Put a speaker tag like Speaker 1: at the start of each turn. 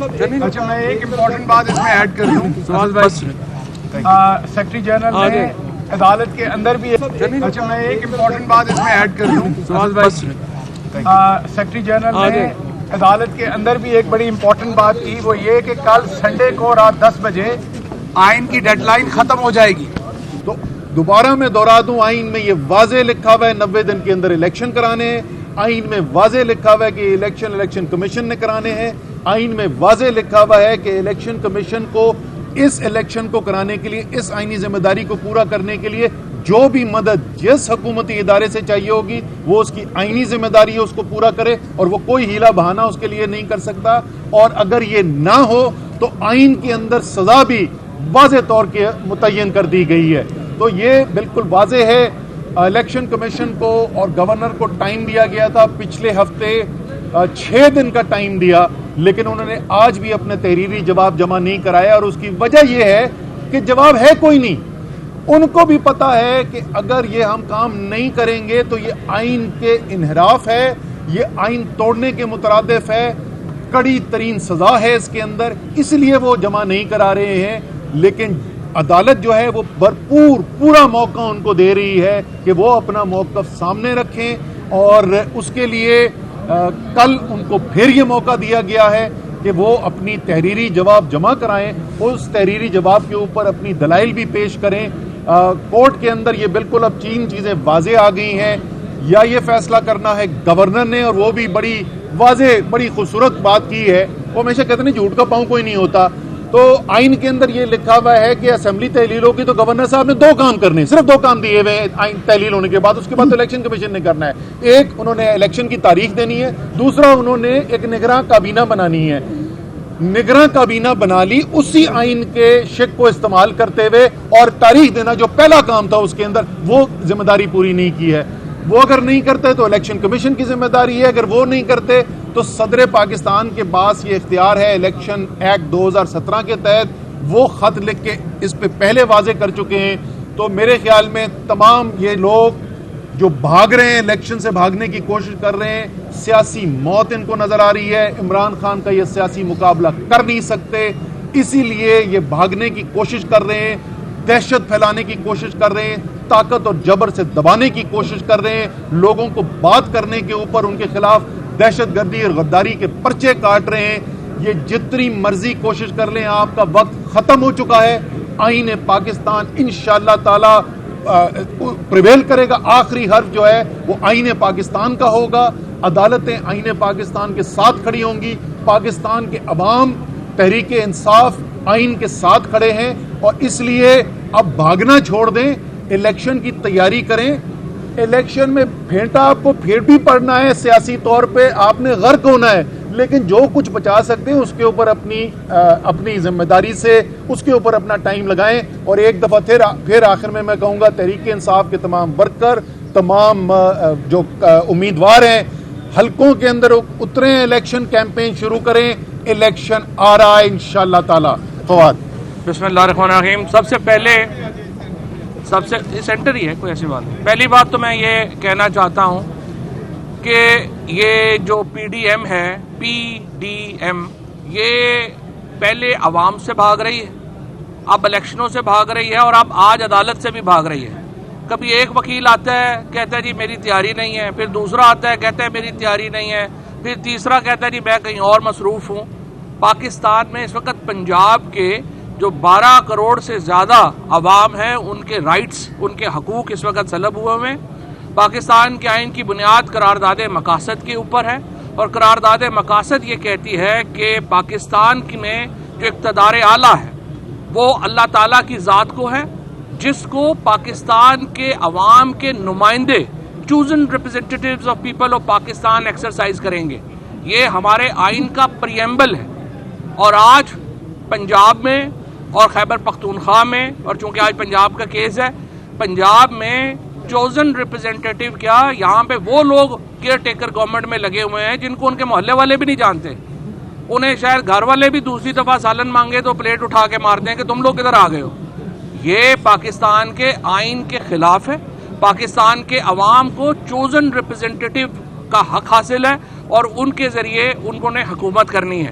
Speaker 1: اچھا میں ایک امپورٹنٹ بات اس میں ایڈ کر دوں. سیکرٹری جنرل نے عدالت کے اندر بھی اچھا میں ایک امپورٹنٹ بات اس میں ایڈ کر دوں. سیکرٹری جنرل نے عدالت کے اندر بھی ایک بڑی امپورٹنٹ بات کی, وہ یہ کہ کل سنڈے کو رات 10 بجے آئین کی ڈیڈ لائن ختم ہو جائے گی.
Speaker 2: تو دوبارہ میں دہرا دوں, آئین میں یہ واضح لکھا ہوا ہے 90 دن کے اندر الیکشن کرانے ہیں. آئین میں واضح لکھا ہوا ہے کہ الیکشن کمیشن نے کرانے ہیں. آئین میں واضح لکھا ہوا ہے کہ الیکشن کمیشن کو اس الیکشن کو کرانے کے لیے, اس آئینی ذمہ داری کو پورا کرنے کے لیے جو بھی مدد جس حکومتی ادارے سے چاہیے ہوگی وہ اس کی آئینی ذمہ داری ہے, اس کو پورا کرے, اور وہ کوئی ہیلا بہانہ اس کے لیے نہیں کر سکتا. اور اگر یہ نہ ہو تو آئین کے اندر سزا بھی واضح طور کے متعین کر دی گئی ہے. تو یہ بالکل واضح ہے. الیکشن کمیشن کو اور گورنر کو ٹائم دیا گیا تھا, پچھلے ہفتے 6 دن کا ٹائم دیا, لیکن انہوں نے آج بھی اپنے تحریری جواب جمع نہیں کرایا, اور اس کی وجہ یہ ہے کہ جواب ہے کوئی نہیں. ان کو بھی پتا ہے کہ اگر یہ ہم کام نہیں کریں گے تو یہ آئین کے انحراف ہے, یہ آئین توڑنے کے مترادف ہے, کڑی ترین سزا ہے اس کے اندر, اس لیے وہ جمع نہیں کرا رہے ہیں. لیکن عدالت جو ہے وہ پورا موقع ان کو دے رہی ہے کہ وہ اپنا موقف سامنے رکھیں, اور اس کے لیے کل ان کو پھر یہ موقع دیا گیا ہے کہ وہ اپنی تحریری جواب جمع کرائیں, اس تحریری جواب کے اوپر اپنی دلائل بھی پیش کریں. کورٹ کے اندر یہ بالکل اب 3 چیزیں واضح آ گئی ہیں. یا یہ فیصلہ کرنا ہے گورنر نے, اور وہ بھی بڑی واضح بڑی خوبصورت بات کی ہے, وہ ہمیشہ کہتے ہیں جھوٹ کا پاؤں کوئی نہیں ہوتا. تو آئین کے اندر یہ لکھا ہوا ہے کہ اسمبلی تحلیل ہوگی تو گورنر صاحب نے 2 کام کرنے, صرف 2 کام دیے ہوئے ہیں آئین تحلیل ہونے کے بعد. اس کے بعد تو الیکشن کمیشن نے کرنا ہے. ایک انہوں نے الیکشن کی تاریخ دینی ہے, دوسرا انہوں نے ایک نگراں کابینہ بنانی ہے. نگراں کابینہ بنا لی اسی آئین کے شق کو استعمال کرتے ہوئے, اور تاریخ دینا جو پہلا کام تھا اس کے اندر وہ ذمہ داری پوری نہیں کی ہے. وہ اگر نہیں کرتے تو الیکشن کمیشن کی ذمہ داری ہے, اگر وہ نہیں کرتے تو صدر پاکستان کے پاس یہ اختیار ہے. الیکشن ایکٹ 2017 کے تحت وہ خط لکھ کے اس پہ پہلے واضح کر چکے ہیں. تو میرے خیال میں تمام یہ لوگ جو بھاگ رہے ہیں, الیکشن سے بھاگنے کی کوشش کر رہے ہیں, سیاسی موت ان کو نظر آ رہی ہے. عمران خان کا یہ سیاسی مقابلہ کر نہیں سکتے, اسی لیے یہ بھاگنے کی کوشش کر رہے ہیں, دہشت پھیلانے کی کوشش کر رہے ہیں, طاقت اور جبر سے دبانے کی کوشش کر رہے ہیں, لوگوں کو بات کرنے کے اوپر ان کے خلاف دہشت گردی اور غداری کے پرچے کاٹ رہے ہیں. یہ جتنی مرضی کوشش کر لیں, آپ کا وقت ختم ہو چکا ہے. آئین پاکستان انشاءاللہ تعالی پریویل کرے گا. آخری حرف جو ہے وہ آئین پاکستان کا ہوگا. عدالتیں آئین پاکستان کے ساتھ کھڑی ہوں گی. پاکستان کے عوام تحریک انصاف آئین کے ساتھ کھڑے ہیں, اور اس لیے اب بھاگنا چھوڑ دیں, الیکشن کی تیاری کریں. الیکشن میں پھینٹا آپ کو پھر بھی پڑنا ہے, سیاسی طور پہ آپ نے غرق ہونا ہے, لیکن جو کچھ بچا سکتے ہیں اس کے اوپر اپنی ذمہ داری سے اس کے اوپر اپنا ٹائم لگائیں. اور ایک دفعہ پھر آخر میں کہوں گا, تحریک انصاف کے تمام ورکر, تمام جو امیدوار ہیں حلقوں کے اندر اتریں, الیکشن کیمپین شروع کریں. الیکشن آ رہا ہے انشاءاللہ تعالی. فواد
Speaker 3: بسم اللہ الرحمن الرحیم. سب سے پہلے سینٹر ہی ہے, کوئی ایسی بات نہیں. پہلی بات تو میں یہ کہنا چاہتا ہوں کہ یہ جو پی ڈی ایم ہے, یہ پہلے عوام سے بھاگ رہی ہے, اب الیکشنوں سے بھاگ رہی ہے, اور اب آج عدالت سے بھی بھاگ رہی ہے. کبھی ایک وکیل آتا ہے کہتا ہے جی میری تیاری نہیں ہے, پھر دوسرا آتا ہے کہتا ہے میری تیاری نہیں ہے, پھر تیسرا کہتا ہے جی میں کہیں اور مصروف ہوں. پاکستان میں اس وقت پنجاب کے جو 12 کروڑ سے زیادہ عوام ہیں, ان کے رائٹس, ان کے حقوق اس وقت سلب ہوئے ہیں. پاکستان کے آئین کی بنیاد قرارداد مقاصد کے اوپر ہے, اور قرارداد مقاصد یہ کہتی ہے کہ پاکستان میں جو اقتدار اعلیٰ ہے وہ اللہ تعالیٰ کی ذات کو ہے, جس کو پاکستان کے عوام کے نمائندے chosen representatives of people of Pakistan exercise کریں گے. یہ ہمارے آئین کا پریمبل ہے. اور آج پنجاب میں اور خیبر پختونخوا میں, اور چونکہ آج پنجاب کا کیس ہے, پنجاب میں چوزن ریپرزینٹیٹیو کیا, یہاں پہ وہ لوگ کیئر ٹیکر گورنمنٹ میں لگے ہوئے ہیں جن کو ان کے محلے والے بھی نہیں جانتے. انہیں شاید گھر والے بھی دوسری دفعہ سالن مانگے تو پلیٹ اٹھا کے مار دیں کہ تم لوگ کدھر آ گئے ہو. یہ پاکستان کے آئین کے خلاف ہے. پاکستان کے عوام کو چوزن ریپرزینٹیٹیو کا حق حاصل ہے, اور ان کے ذریعے انہوں نے حکومت کرنی ہے.